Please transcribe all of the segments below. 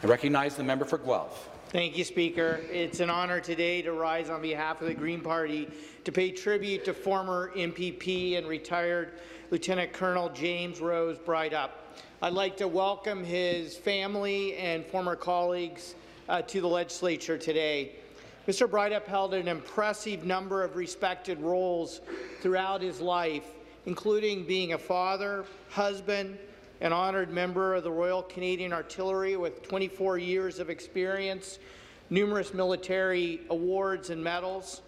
I recognize the member for Guelph. Thank you, Speaker. It's an honour today to rise on behalf of the Green Party to pay tribute to former MPP and retired Lieutenant Colonel James Roos Breithaupt. I'd like to welcome his family and former colleagues to the legislature today. Mr. Breithaupt held an impressive number of respected roles throughout his life, including being a father, husband, an honoured member of the Royal Canadian Artillery with 24 years of experience, numerous military awards and medals,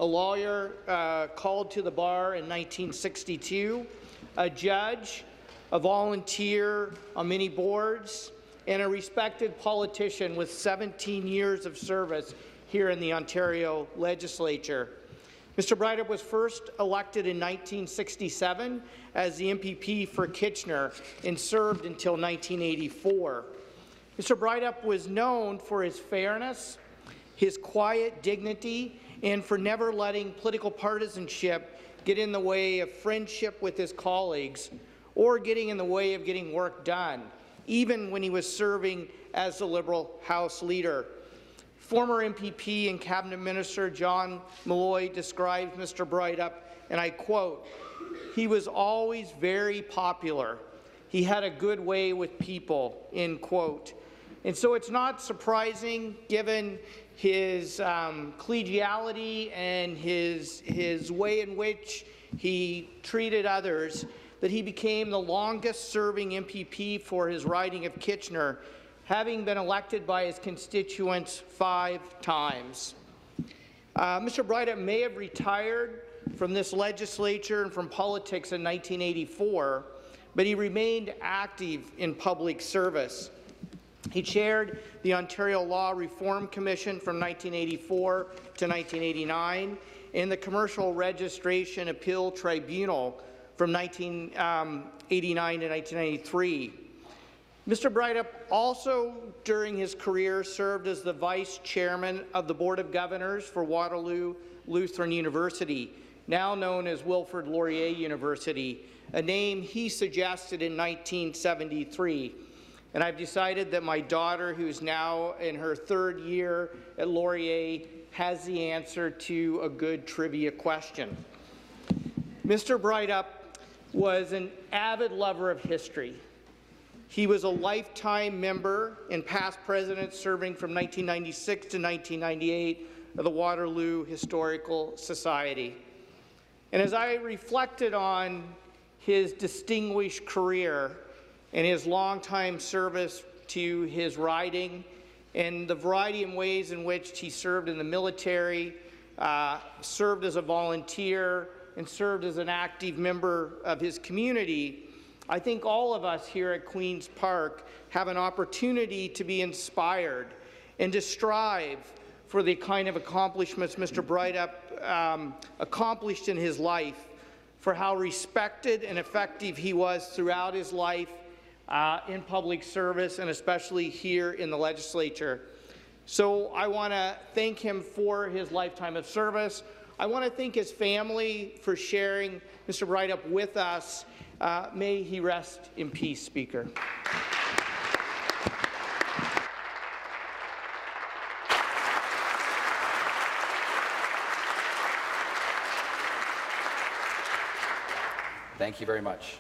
a lawyer called to the bar in 1962, a judge, a volunteer on many boards, and a respected politician with 17 years of service here in the Ontario Legislature. Mr. Breithaupt was first elected in 1967 as the MPP for Kitchener and served until 1984. Mr. Breithaupt was known for his fairness, his quiet dignity, and for never letting political partisanship get in the way of friendship with his colleagues or getting in the way of getting work done, even when he was serving as the Liberal House Leader. Former MPP and Cabinet Minister John Malloy describes Mr. Breithaupt, and I quote, "He was always very popular. He had a good way with people," end quote. And so it's not surprising, given his collegiality and his way in which he treated others, that he became the longest-serving MPP for his riding of Kitchener, having been elected by his constituents 5 times. Mr. Breithaupt may have retired from this legislature and from politics in 1984, but he remained active in public service. He chaired the Ontario Law Reform Commission from 1984 to 1989 and the Commercial Registration Appeal Tribunal from 1989 to 1993. Mr. Breithaupt also, during his career, served as the Vice Chairman of the Board of Governors for Waterloo Lutheran University, now known as Wilfrid Laurier University, a name he suggested in 1973. And I've decided that my daughter, who's now in her 3rd year at Laurier, has the answer to a good trivia question. Mr. Breithaupt was an avid lover of history. He was a lifetime member and past president, serving from 1996 to 1998 of the Waterloo Historical Society. And as I reflected on his distinguished career and his long-time service to his riding and the variety of ways in which he served in the military, served as a volunteer, and served as an active member of his community, I think all of us here at Queen's Park have an opportunity to be inspired and to strive for the kind of accomplishments Mr. Breithaupt accomplished in his life, for how respected and effective he was throughout his life in public service, and especially here in the legislature. So I want to thank him for his lifetime of service. I want to thank his family for sharing Mr. Breithaupt with us. May he rest in peace, Speaker. Thank you very much.